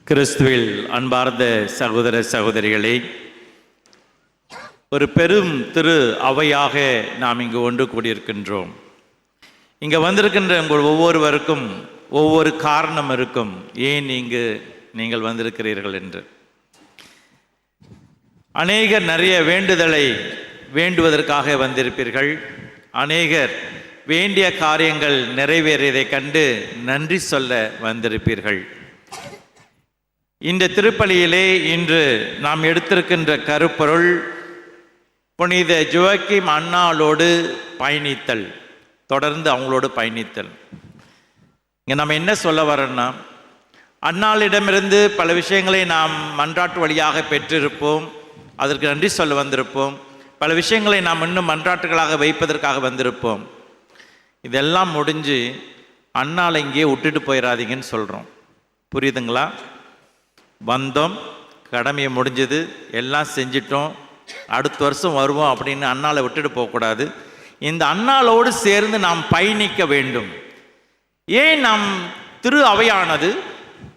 கிறிஸ்துவில் அன்பார்ந்த சகோதர சகோதரிகளே, ஒரு பெரும் திரு அவையாக நாம் இங்கு ஒன்று கூடியிருக்கின்றோம். இங்கே வந்திருக்கின்ற உங்கள் ஒவ்வொருவருக்கும் ஒவ்வொரு காரணம் இருக்கும், ஏன் இங்கு நீங்கள் வந்திருக்கிறீர்கள் என்று. அநேகர் நிறைய வேண்டுதலை வேண்டுவதற்காக வந்திருப்பீர்கள். அநேகர் வேண்டிய காரியங்கள் நிறைவேறியதை கண்டு நன்றி சொல்ல வந்திருப்பீர்கள். இந்த திருப்பலியிலே இன்று நாம் எடுத்திருக்கின்ற கருப்பொருள் புனித ஜோக்கிம் அன்னாளோடு பயணித்தல், தொடர்ந்து அவங்களோடு பயணித்தல். இங்கே நம்ம என்ன சொல்ல வரோன்னா, அன்னாளிடமிருந்து பல விஷயங்களை நாம் மன்றாட்டு வழியாக பெற்றிருப்போம், அதற்கு நன்றி சொல்ல வந்திருப்போம். பல விஷயங்களை நாம் இன்னும் மன்றாட்டுகளாக வைப்பதற்காக வந்திருப்போம். இதெல்லாம் முடிஞ்சு அன்னாளை இங்கே விட்டுட்டு போயிடாதீங்கன்னு சொல்கிறோம். புரியுதுங்களா? வந்தோம், கடமையை முடிஞ்சது, எல்லாம் செஞ்சிட்டோம், அடுத்த வருஷம் வருவோம் அப்படின்னு அன்னாளை விட்டுட்டு போகக்கூடாது. இந்த அன்னாளோடு சேர்ந்து நாம் பயணிக்க வேண்டும். ஏன் நாம் திரு அவையானது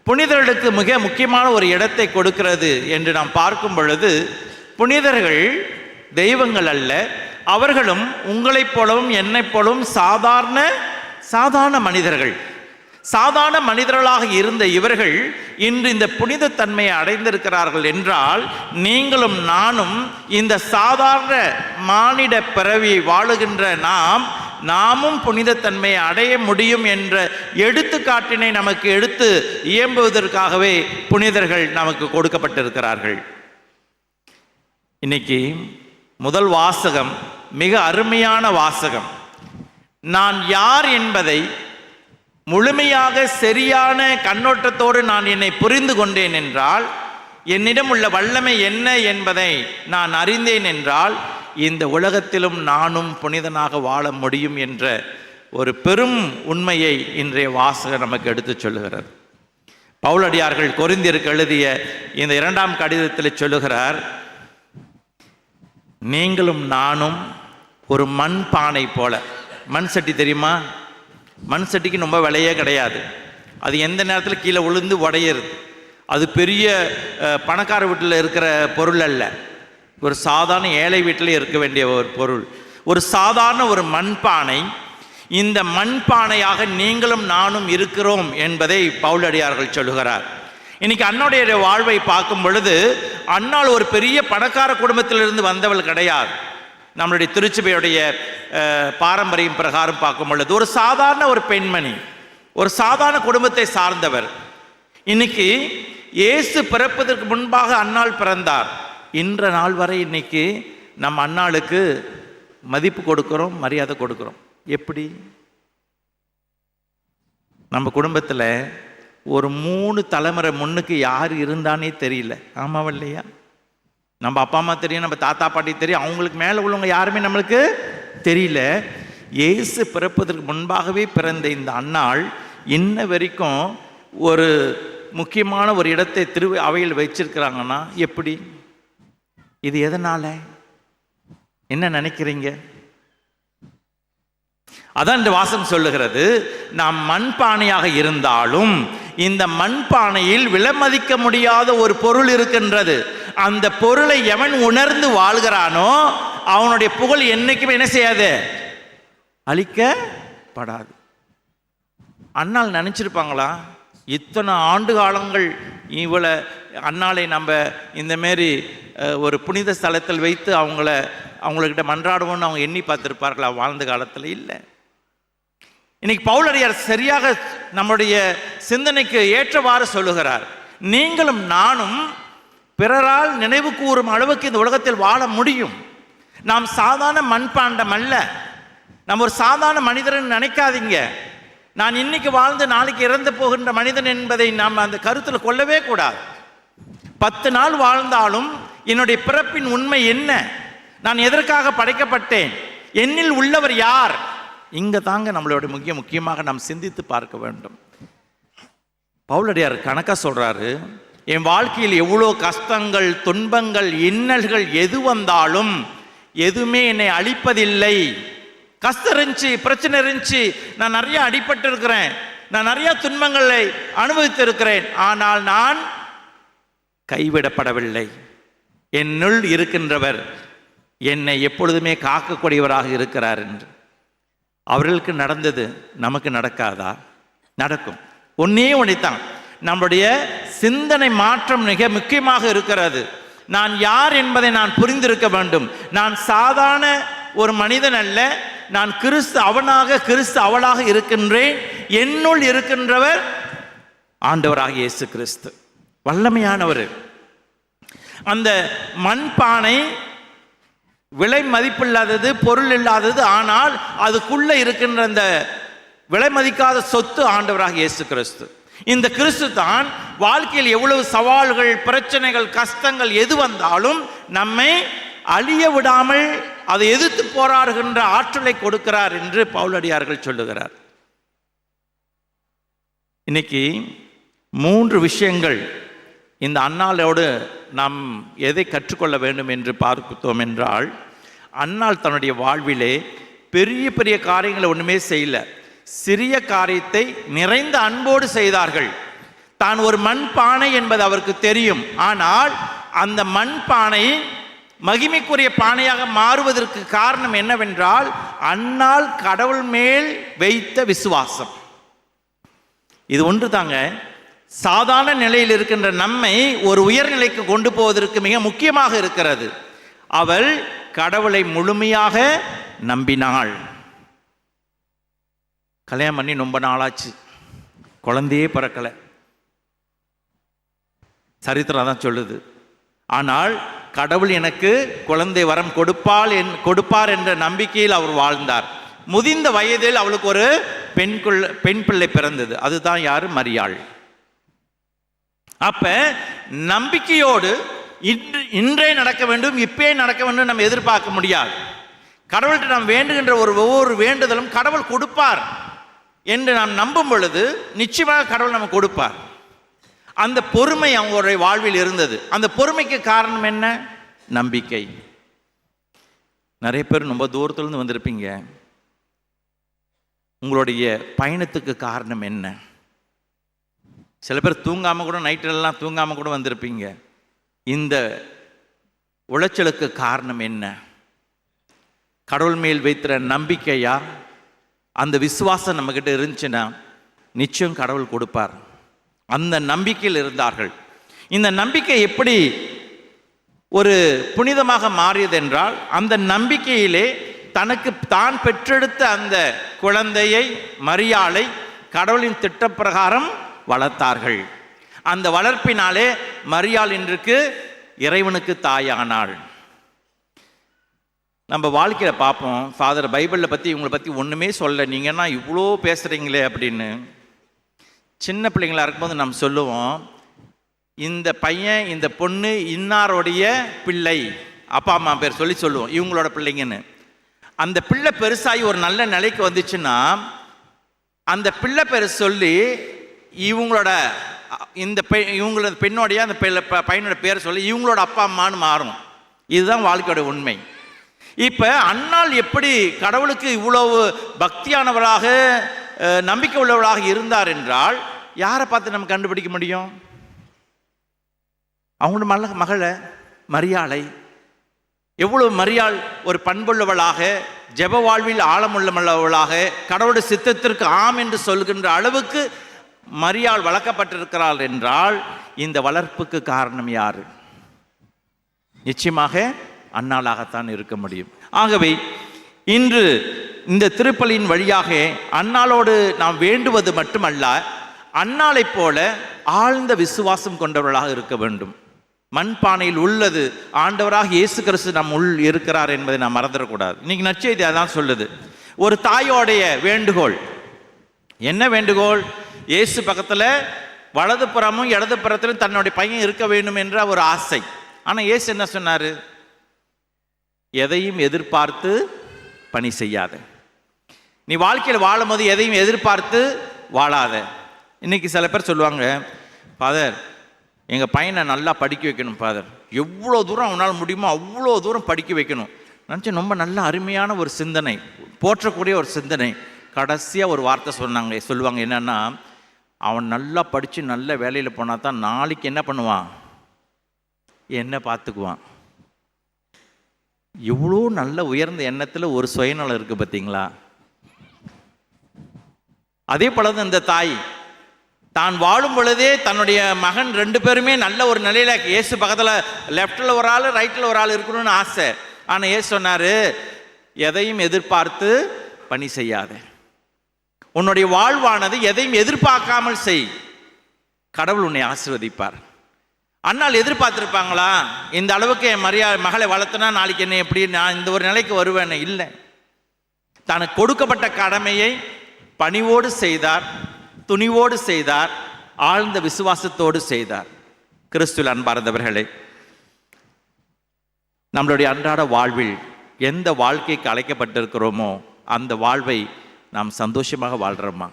புனிதர்களுக்கு மிக முக்கியமான ஒரு இடத்தை கொடுக்கிறது என்று நாம் பார்க்கும் பொழுது, புனிதர்கள் தெய்வங்கள் அல்ல, அவர்களும் உங்களைப் போலவும் என்னைப் போலவும் சாதாரண மனிதர்கள். சாதாரண மனிதர்களாக இருந்த இவர்கள் இன்று இந்த புனித தன்மையை அடைந்திருக்கிறார்கள் என்றால், நீங்களும் நானும் இந்த சாதாரண மானிட பிறவி வாழுகின்ற நாமும் புனித தன்மையை அடைய முடியும் என்ற எடுத்துக்காட்டினை நமக்கு எடுத்து இயம்புவதற்காகவே புனிதர்கள் நமக்கு கொடுக்கப்பட்டிருக்கிறார்கள். இன்னைக்கு முதல் வாசகம் மிக அருமையான வாசகம். நான் யார் என்பதை முழுமையாக சரியான கண்ணோட்டத்தோடு நான் என்னை புரிந்து கொண்டேன் என்றால், என்னிடம் உள்ள வல்லமை என்ன என்பதை நான் அறிந்தேன் என்றால், இந்த உலகத்திலும் நானும் புனிதனாக வாழ முடியும் என்ற ஒரு பெரும் உண்மையை இன்றைய வாசகம் நமக்கு எடுத்து சொல்லுகிறார். பவுலடியார்கள் கொரிந்தியருக்கு எழுதிய இந்த 2ஆம் கடிதத்தில் சொல்லுகிறார், நீங்களும் நானும் ஒரு மண் பானை போல. மண் சட்டி தெரியுமா? மண் சட்டிக்கு ரொம்ப விலையே கிடையாது. அது எந்த நேரத்தில் கீழே விழுந்து உடையிறது. அது பெரிய பணக்கார வீட்டில் இருக்கிற பொருள் அல்ல, ஒரு சாதாரண ஏழை வீட்டில் இருக்க வேண்டிய ஒரு பொருள், ஒரு சாதாரண ஒரு மண்பானை. இந்த மண்பானையாக நீங்களும் நானும் இருக்கிறோம் என்பதை பவுலடியார்கள் சொல்லுகிறார். இன்னைக்கு அன்னாளுடைய வாழ்வை பார்க்கும் பொழுது, அன்னாள் ஒரு பெரிய பணக்கார குடும்பத்திலிருந்து வந்தவள் கிடையாது. நம்மளுடைய திருச்சபையுடைய பாரம்பரியம் பிரகாரம் பார்க்கும் பொழுது ஒரு சாதாரண ஒரு பெண்மணி, ஒரு சாதாரண குடும்பத்தை சார்ந்தவர். இன்னைக்கு இயேசு பிறப்பதற்கு முன்பாக அன்னாள் பிறந்தார். இன்ற நாள் வரை இன்னைக்கு நம்ம அன்னாளுக்கு மதிப்பு கொடுக்கிறோம், மரியாதை கொடுக்கிறோம். எப்படி? நம்ம குடும்பத்தில் ஒரு 3 தலைமுறை முன்னுக்கு யார் இருந்தானே தெரியல. ஆமாவா இல்லையா? நம்ம அப்பா அம்மா தெரியும், நம்ம தாத்தா பாட்டி தெரியும், அவங்களுக்கு மேலே உள்ளவங்க யாருமே நம்மளுக்கு தெரியல. இயேசு பிறப்பதற்கு முன்பாகவே பிறந்த இந்த அன்னாள் இன்ன வரைக்கும் ஒரு முக்கியமான ஒரு இடத்தை திரு அவையில் வச்சிருக்கிறாங்கன்னா எப்படி? இது எதனால? என்ன நினைக்கிறீங்க? அதான் இந்த வாசகம் சொல்லுகிறது, நாம் மண்பானையாக இருந்தாலும் இந்த மண்பானையில் விலைமதிக்க முடியாத ஒரு பொருள் இருக்கின்றது. அந்த பொருளை எவன் உணர்ந்து வாழ்கிறானோ அவனுடைய புகழ் என்னைக்குமே என்ன செய்யாது? அழிக்கப்படாது. அன்னாள் நினைச்சிருப்பாங்களா, இத்தனை ஆண்டு காலங்கள் இவளை அன்னாளை நம்ம இந்த மாரி ஒரு புனித ஸ்தலத்தில் வைத்து அவங்கக்கிட்ட மன்றாடுவோன்னு அவங்க எண்ணி பார்த்துருப்பார்களா வாழ்ந்த காலத்தில்? இல்லை. இன்னைக்கு பவுலடியார் சரியாக நம்முடைய சிந்தனைக்கு ஏற்றவாறு சொல்லுகிறார், நீங்களும் நானும் பிறரால் நினைவு கூறும் அளவுக்கு இந்த உலகத்தில் வாழ முடியும். நாம் சாதாரண மண்பாண்டம் அல்ல, நம்ம ஒரு சாதாரண மனிதன் நினைக்காதீங்க. நான் இன்னைக்கு வாழ்ந்து நாளைக்கு இறந்து போகின்ற மனிதன் என்பதை நாம் அந்த கருத்தில் கொள்ளவே கூடாது. 10 நாள் வாழ்ந்தாலும் என்னுடைய பிறப்பின் உண்மை என்ன? நான் எதற்காக படைக்கப்பட்டேன்? என்னில் உள்ளவர் யார்? இங்கே தாங்க நம்மளோட முக்கியமாக நாம் சிந்தித்து பார்க்க வேண்டும். பவுலடியார் கணக்காக சொல்கிறாரு, என் வாழ்க்கையில் எவ்வளோ கஷ்டங்கள், துன்பங்கள், இன்னல்கள் எது வந்தாலும் எதுவுமே என்னை அழிப்பதில்லை. கஷ்டம் இருந்துச்சு, பிரச்சனை இருந்துச்சு, நான் நிறைய அடிபட்டு இருக்கிறேன், நான் நிறைய துன்பங்களை அனுபவித்திருக்கிறேன். ஆனால் நான் கைவிடப்படவில்லை. என்னுள் இருக்கின்றவர் என்னை எப்பொழுதுமே காக்கக்கூடியவராக இருக்கிறார் என்று. அவர்களுக்கு நடந்தது நமக்கு நடக்காதா? நடக்கும். ஒன்னே ஒன்றைத்தான், நம்முடைய சிந்தனை மாற்றம் மிக முக்கியமாக இருக்கிறது. நான் யார் என்பதை நான் புரிந்திருக்க வேண்டும். நான் சாதாரண ஒரு மனிதன் அல்ல, நான் கிறிஸ்து அவனாக கிறிஸ்து அவளாக இருக்கின்றேன். என்னுள் இருக்கின்றவர் ஆண்டவராக இயேசு கிறிஸ்து, வல்லமையானவர். அந்த மண்பானை விலை மதிப்பில்லாதது, பொருள் இல்லாதது. ஆனால் அதுக்குள்ள இருக்கின்ற அந்த விலை மதிக்காத சொத்து ஆண்டவராக இயேசு கிறிஸ்து. இந்த கிறிஸ்து தான் வாழ்க்கையில் எவ்வளவு சவால்கள், பிரச்சனைகள், கஷ்டங்கள் எது வந்தாலும் நம்மை அழிய விடாமல் அதை எதிர்த்து போராடுகின்ற ஆற்றலை கொடுக்கிறார் என்று பவுலடியார்கள் சொல்லுகிறார். இன்னைக்கு 3 விஷயங்கள் இந்த அன்னாளோடு நாம் எதை கற்றுக்கொள்ள வேண்டும் என்று பார்த்தோம் என்றால், அன்னாள் தன்னுடைய வாழ்விலே பெரிய பெரிய காரியங்களை ஒன்றுமே செய்யல. சிறிய காரியத்தை நிறைந்த அன்போடு செய்தார்கள். தான் ஒரு மண்பானை என்பது அவருக்கு தெரியும். ஆனால் அந்த மண்பானை மகிமைக்குரிய பானையாக மாறுவதற்கு காரணம் என்னவென்றால், அன்னாள் கடவுள் மேல் வைத்த விசுவாசம். இது ஒன்று தாங்க சாதாரண நிலையில் இருக்கின்ற நம்மை ஒரு உயர்நிலைக்கு கொண்டு போவதற்கு மிக முக்கியமாக இருக்கிறது. அவள் கடவுளை முழுமையாக நம்பினாள். கல்யாணம் பண்ணி ரொம்ப நாளாச்சு, குழந்தையே பிறக்கலை, சரித்திரம் தான் சொல்லுது. ஆனால் கடவுள் எனக்கு குழந்தை வரம் கொடுப்பார் என்ற நம்பிக்கையில் அவர் வாழ்ந்தார். முதிர்ந்த வயதில் அவளுக்கு ஒரு பெண் பிள்ளை பிறந்தது. அதுதான் யாரு? மரியாள். அப்ப நம்பிக்கையோடு இன்றே நடக்க வேண்டும், இப்பே நடக்க வேண்டும் நம்ம எதிர்பார்க்க முடியாது. கடவுள்கிட்ட நாம் வேண்டுகின்ற ஒவ்வொரு வேண்டுதலும் கடவுள் கொடுப்பார் என்று நாம் நம்பும் பொழுது நிச்சயமாக கடவுள் நமக்கு கொடுப்பார். அந்த பொறுமை அவங்களுடைய வாழ்வில் இருந்தது. அந்த பொறுமைக்கு காரணம் என்ன? நம்பிக்கை. நிறைய பேர் ரொம்ப தூரத்திலிருந்து வந்திருப்பீங்க. உங்களுடைய பயணத்துக்கு காரணம் என்ன? சில பேர் தூங்காமல் கூட, நைட்டெல்லாம் தூங்காமல் கூட வந்திருப்பீங்க. இந்த உளைச்சலுக்கு காரணம் என்ன? கடவுள் மேல் வைத்திர நம்பிக்கையா? அந்த விசுவாசம் நம்மக்கிட்ட இருந்துச்சுன்னா நிச்சயம் கடவுள் கொடுப்பார். அந்த நம்பிக்கையில் இருந்தார்கள். இந்த நம்பிக்கை எப்படி ஒரு புனிதமாக மாறியது என்றால், அந்த நம்பிக்கையிலே தனக்கு தான் பெற்றெடுத்த அந்த குழந்தையை, மரியாளை கடவுளின் திட்டப்பிரகாரம் வளர்த்தார்கள். அந்த வளர்ப்பினாலே மரியாள் இன்றைக்கு இறைவனுக்கு தாயானாள். நம்ம வாழ்க்கையில் பார்ப்போம், ஃபாதர் பைபிளில் பற்றி இவங்களை பற்றி ஒன்றுமே சொல்ல, நீங்கன்னா இவ்வளோ பேசுகிறீங்களே அப்படின்னு. சின்ன பிள்ளைங்களாக இருக்கும்போது நம்ம சொல்லுவோம், இந்த பையன் இந்த பொண்ணு இன்னாருடைய பிள்ளை, அப்பா அம்மா பேர் சொல்லுவோம், இவங்களோட பிள்ளைங்கன்னு. அந்த பிள்ளை பெருசாகி ஒரு நல்ல நிலைக்கு வந்துச்சுன்னா அந்த பிள்ளை பேர் சொல்லி இவங்களோட இவங்களோட பெண்ணோடைய அந்த பையனோட பேரை சொல்லி இவங்களோட அப்பா அம்மான்னு மாறும். இதுதான் வாழ்க்கையோட உண்மை. இப்போ அன்னாள் எப்படி கடவுளுக்கு இவ்வளவு பக்தியானவராக, நம்பிக்கை உள்ளவராக இருந்தார் என்றால், யாரை பார்த்து நம்ம கண்டுபிடிக்க முடியும்? அவங்களோட மகளை மரியாளை. எவ்வளவு மரியாள் ஒரு பண்புள்ளவளாக, ஜெப வாழ்வில் ஆழமுள்ளவளாக, கடவுளுடைய சித்தத்திற்கு ஆம் என்று சொல்கின்ற அளவுக்கு மரியாள் வளர்க்கப்பட்டிருக்கிறாள் என்றால், இந்த வளர்ப்புக்கு காரணம் யாரு? நிச்சயமாக அன்னாளாகத்தான் இருக்க முடியும். ஆகவே இன்று இந்த திருப்பலியின் வழியாக அன்னாளோடு நாம் வேண்டுவது மட்டுமல்ல, அன்னாளைப் போல ஆழ்ந்த விசுவாசம் கொண்டவர்களாக இருக்க வேண்டும். மண்பானையில் உள்ளது ஆண்டவராக இயேசு கிறிஸ்து நம் உள் இருக்கிறார் என்பதை நாம் மறந்துடக்கூடாது. இன்னைக்கு நற்செய்தி அதான் சொல்லுது. ஒரு தாயோடைய வேண்டுகோள் என்ன? வேண்டுகோள், இயேசு பக்கத்தில் வலதுபுறமும் இடதுபுறத்திலும் தன்னுடைய பையன் இருக்க வேண்டும் என்ற ஒரு ஆசை. ஆனால் இயேசு என்ன சொன்னார்? எதையும் எதிர்பார்த்து பணி செய்யாத. நீ வாழ்க்கையில் வாழும் போது எதையும் எதிர்பார்த்து வாழாத. இன்னைக்கு சில பேர் சொல்லுவாங்க, ஃபாதர் எங்கள் பையனை நல்லா படிக்க வைக்கணும் ஃபாதர், எவ்வளோ தூரம் அவனால் முடியுமோ அவ்வளோ தூரம் படிக்க வைக்கணும் நினச்சி ரொம்ப நல்ல அருமையான ஒரு சிந்தனை, போற்றக்கூடிய ஒரு சிந்தனை. கடைசியாக ஒரு வார்த்தை சொல்லுவாங்க, என்னென்னா, அவன் நல்லா படித்து நல்ல வேலையில் போனால் தான் நாளைக்கு என்ன பண்ணுவான்? என்ன பார்த்துக்குவான். இவ்வளோ நல்ல உயர்ந்த எண்ணத்தில் ஒரு சுயநலம் இருக்குது பார்த்தீங்களா? அதே போல தான் இந்த தாய் தான் வாழும் பொழுதே தன்னுடைய மகன் 2 பேருமே நல்ல ஒரு நிலையில், இயேசு பக்கத்தில் லெஃப்டில் ஒரு ஆள் ரைட்டில் ஒரு ஆள் இருக்கணும்னு ஆசை. ஆனால் இயேசு சொன்னார், எதையும் எதிர்பார்த்து பணி செய்யாத, உன்னுடைய வாழ்வானது எதையும் எதிர்பார்க்காமல் செய், கடவுள் உன்னை ஆசீர்வதிப்பார். அண்ணால் எதிர்பார்த்துருப்பாங்களா, இந்த அளவுக்கு என் மகளை வளர்த்தனா நாளைக்கு என்ன எப்படி நான் இந்த ஒரு நிலைக்கு வருவேன்னு? இல்லை. தனக்கு கொடுக்கப்பட்ட கடமையை பணிவோடு செய்தார், துணிவோடு செய்தார், ஆழ்ந்த விசுவாசத்தோடு செய்தார். கிறிஸ்துவில் அன்பார்ந்தவர்களே, நம்மளுடைய அன்றாட வாழ்வில் எந்த வாழ்க்கைக்கு அழைக்கப்பட்டிருக்கிறோமோ அந்த வாழ்வை நாம் சந்தோஷமாக வாழ்கிறோமா?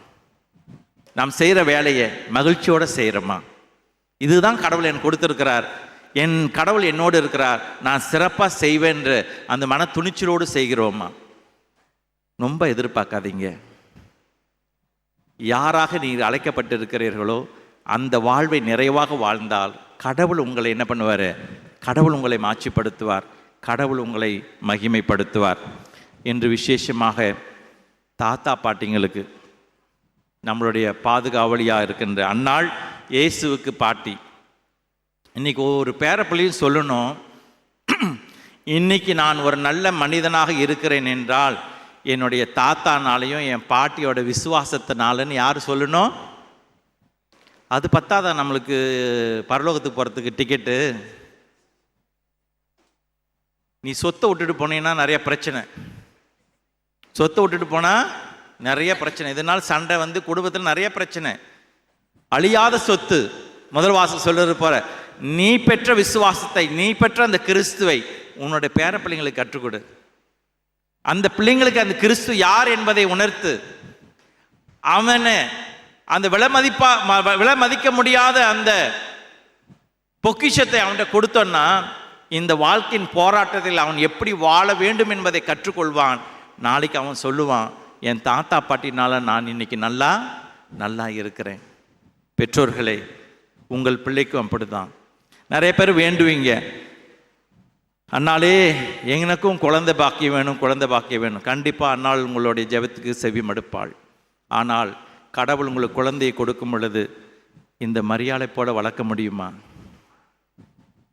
நாம் செய்கிற வேலையை மகிழ்ச்சியோடு செய்கிறோமா? இதுதான் கடவுள் எனக்கு கொடுத்திருக்கிறார், என் கடவுள் என்னோடு இருக்கிறார், நான் சிறப்பாக செய்வேன் என்று அந்த மன துணிச்சலோடு செய்கிறோமா? ரொம்ப எதிர்பார்க்காதீங்க. யாராக நீங்கள் அழைக்கப்பட்டிருக்கிறீர்களோ அந்த வாழ்வை நிறைவாக வாழ்ந்தால் கடவுள் உங்களை என்ன பண்ணுவார்? கடவுள் உங்களை மாட்சிப்படுத்துவார், கடவுள் உங்களை மகிமைப்படுத்துவார். என்று விசேஷமாக தாத்தா பாட்டிங்களுக்கு நம்மளுடைய பாதுகாவலியாக இருக்கின்ற அன்னாள் இயேசுவுக்கு பாட்டி. இன்றைக்கி ஒரு பேரப்பிள்ளையும் சொல்லணும், இன்றைக்கி நான் ஒரு நல்ல மனிதனாக இருக்கிறேன் என்றால் என்னுடைய தாத்தானாலையும் என் பாட்டியோட விசுவாசத்தினாலன்னு யார் சொல்லணும்? அது பத்தாதா நம்மளுக்கு பரலோகத்துக்கு போகிறதுக்கு டிக்கெட்டு? நீ சொத்தை விட்டுட்டு போனீங்கன்னா நிறைய பிரச்சனை, சொத்தை விட்டுட்டு போனால் நிறைய பிரச்சனை, இதனால் சண்டை வந்து குடும்பத்தில் நிறைய பிரச்சனை. அழியாத சொத்து, முதல் வாசல் சொல்றது போற, நீ பெற்ற விசுவாசத்தை, நீ பெற்ற அந்த கிறிஸ்துவை உன்னுடைய பேர பிள்ளைங்களுக்கு கற்றுக்கொடு. அந்த பிள்ளைங்களுக்கு அந்த கிறிஸ்து யார் என்பதை உணர்த்து, அவனை அந்த விலை மதிக்க முடியாத அந்த பொக்கிஷத்தை அவன்கிட்ட கொடுத்தோன்னா இந்த வாழ்க்கையின் போராட்டத்தில் அவன் எப்படி வாழ வேண்டும் என்பதை கற்றுக்கொள்வான். நாளைக்கு அவன் சொல்லுவான், என் தாத்தா பாட்டினால நான் இன்னைக்கு நல்லா இருக்கிறேன். பெற்றோர்களே, உங்கள் பிள்ளைக்கும் அப்படிதான். நிறைய பேர் வேண்டுவீங்க, அண்ணாலே எனக்கும் குழந்தை பாக்கியம் வேணும், குழந்தை பாக்கியம் வேணும். கண்டிப்பாக அண்ணாள் உங்களுடைய ஜெபத்துக்கு செவி மடுப்பாள். ஆனால் கடவுள் உங்களுக்கு குழந்தையை கொடுக்கும் பொழுது இந்த மரியாதை போல வளர்க்க முடியுமா?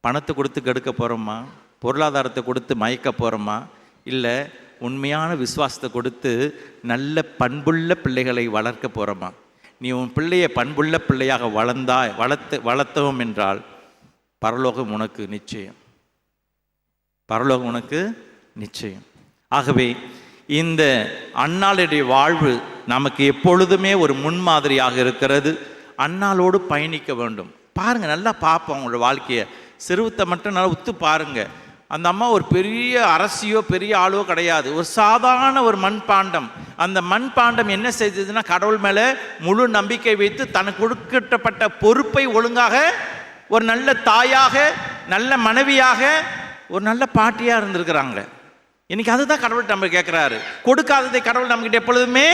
பணத்தை கொடுத்து கெடுக்க போகிறோமா? பொருளாதாரத்தை கொடுத்து மயக்க போகிறோமா? இல்லை உண்மையான விசுவாசத்தை கொடுத்து நல்ல பண்புள்ள பிள்ளைகளை வளர்க்க போகிறோமா? நீ உன் பிள்ளையை பண்புள்ள பிள்ளையாக வளர்த்தவும் என்றால் பரலோகம் உனக்கு நிச்சயம், பரலோகம் உனக்கு நிச்சயம். ஆகவே இந்த அன்னாளுடைய வாழ்வு நமக்கு எப்பொழுதுமே ஒரு முன்மாதிரியாக இருக்கிறது. அன்னாளோடு பயணிக்க வேண்டும். பாருங்கள், நல்லா பார்ப்போம் அவங்களோட வாழ்க்கையை, சிறுவத்தை மட்டும் நல்லா உத்து பாருங்கள். அந்த அம்மா ஒரு பெரிய அரசியோ பெரிய ஆளோ கிடையாது, ஒரு சாதாரண ஒரு மண்பாண்டம். அந்த மண்பாண்டம் என்ன செய்ததுன்னா கடவுள் மேலே முழு நம்பிக்கை வைத்து தனக்கு கொடுக்கப்பட்ட பொறுப்பை ஒழுங்காக ஒரு நல்ல தாயாக, நல்ல மனைவியாக, ஒரு நல்ல பாட்டியாக இருந்திருக்கிறாங்க. இன்னைக்கு அதுதான் கடவுள் நம்ம கேட்குறாரு. கொடுக்காததை கடவுள் நம்மகிட்ட எப்பொழுதுமே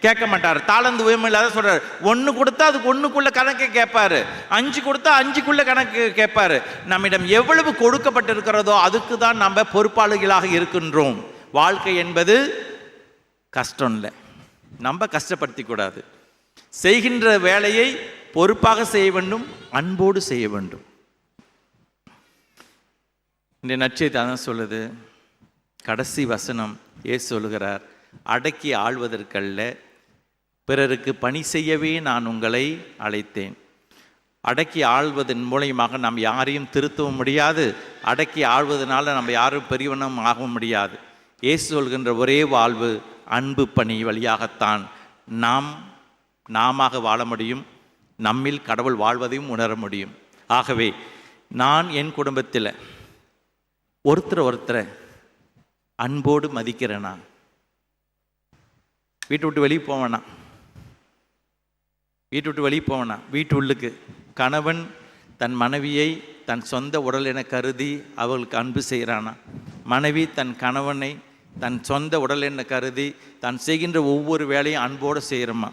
கேட்க மாட்டார். தாளந்து உயர்மையில்லாத சொல்றாரு, 1 கொடுத்தா அதுக்கு 1க்குள்ள கணக்கு கேட்பாரு, 5 கொடுத்தா 5க்குள்ள கணக்கு கேட்பாரு. நம்மிடம் எவ்வளவு கொடுக்கப்பட்டிருக்கிறதோ அதுக்கு தான் நம்ம பொறுப்பாளிகளாக இருக்கின்றோம். வாழ்க்கை என்பது கஷ்டம் இல்லை, நம்ம கஷ்டப்படுத்தி கூடாது. செய்கின்ற வேலையை பொறுப்பாக செய்ய வேண்டும், அன்போடு செய்ய வேண்டும். இந்த நற்செய்தி தான் சொல்லுது. கடைசி வசனம் இயேசு சொல்லுகிறார், அடக்கி ஆள்வதற்கல்ல பிறருக்கு பணி செய்யவே நான் உங்களை அழைத்தேன். அடக்கி ஆள்வதன் மூலயமாக நாம் யாரையும் திருத்தவும் முடியாது, அடக்கி ஆள்வதனால நம்ம யாரும் பெரியவனும் ஆகவும் முடியாது. இயேசு சொல்கின்ற ஒரே வாழ்வு அன்பு பணி வழியாகத்தான் நாம வாழ முடியும், நம்மில் கடவுள் வாழ்வதையும் உணர முடியும். ஆகவே நான் என் குடும்பத்தில் ஒருத்தரை அன்போடு மதிக்கிறேனா? வீட்டை விட்டு வெளியே போவேனா? வீட்டு உள்ளுக்கு கணவன் தன் மனைவியை தன் சொந்த உடல் என கருதி அவளுக்கு அன்பு செய்கிறானா? மனைவி தன் கணவனை தன் சொந்த உடல் என கருதி தான் செய்கின்ற ஒவ்வொரு வேலையும் அன்போடு செய்கிறோமா?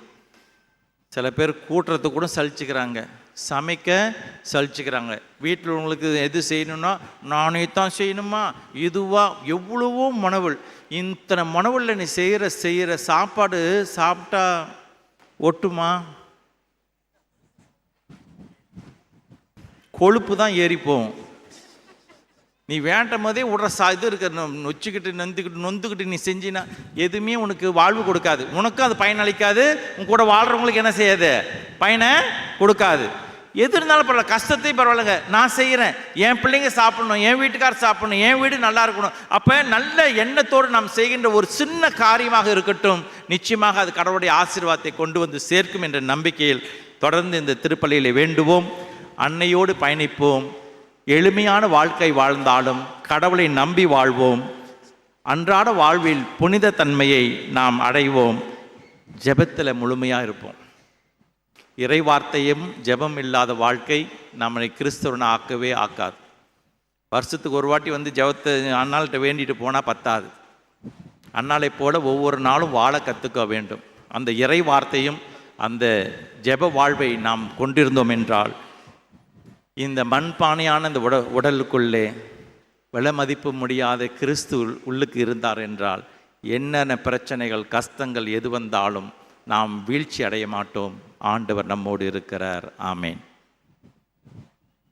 சில பேர் கூட்டுறதுக்கு கூட சலிச்சுக்கிறாங்க. சமைக்க சலிச்சுக்கிறாங்க. வீட்டில் உங்களுக்கு எது செய்யணும்னா நானே தான் செய்யணுமா, இதுவா, எவ்வளவோ மனவல். இத்தனை மனவலில் நீ செய்கிற சாப்பாடு சாப்பிட்டா ஒட்டுமா? கொழுப்பு தான் ஏறி போகும். நீ வேண்டும் போதே விடுற இது இருக்க நொச்சிக்கிட்டு நொந்துக்கிட்டு நீ செஞ்சினா எதுவுமே உனக்கு வாழ்வு கொடுக்காது. உனக்கும் அது பயனளிக்காது, உன் கூட வாழ்கிறவங்களுக்கு என்ன செய்யாது, பயனை கொடுக்காது. எது இருந்தாலும் பரவாயில்ல, கஷ்டத்தையும் பரவாயில்லைங்க, நான் செய்கிறேன், என் பிள்ளைங்க சாப்பிடணும், என் வீட்டுக்காரர் சாப்பிடணும், என் வீடு நல்லா இருக்கணும். அப்போ நல்ல எண்ணத்தோடு நாம் செய்கின்ற ஒரு சின்ன காரியமாக இருக்கட்டும், நிச்சயமாக அது கடவுளுடைய ஆசீர்வாதத்தை கொண்டு வந்து சேர்க்கும் என்ற நம்பிக்கையில் தொடர்ந்து இந்த திருப்பலியிலே வேண்டுவோம். அன்னையோடு பயணிப்போம். எளிமையான வாழ்க்கை வாழ்ந்தாலும் கடவுளை நம்பி வாழ்வோம். அன்றாட வாழ்வில் புனித தன்மையை நாம் அடைவோம். ஜெபத்தில் முழுமையாக இருப்போம். இறை வார்த்தையும் ஜெபம் இல்லாத வாழ்க்கை நம்மளை கிறிஸ்தவனை ஆக்கவே ஆக்காது. வருஷத்துக்கு ஒரு வாட்டி வந்து ஜெபத்தை அண்ணாள்கிட்ட வேண்டிட்டு போனால் பத்தாது. அண்ணாளை போல ஒவ்வொரு நாளும் வாழ கற்றுக்க வேண்டும். அந்த இறை வார்த்தையும் அந்த ஜெப வாழ்வை நாம் கொண்டிருந்தோம் என்றால், இந்த மண்பானையான இந்த உடலுக்குள்ளே விலை மதிப்பு முடியாத கிறிஸ்து உள்ளுக்கு இருந்தார் என்றால், என்னென்ன பிரச்சனைகள் கஷ்டங்கள் எது வந்தாலும் நாம் வீழ்ச்சி அடைய மாட்டோம். ஆண்டவர் நம்மோடு இருக்கிறார். ஆமேன்.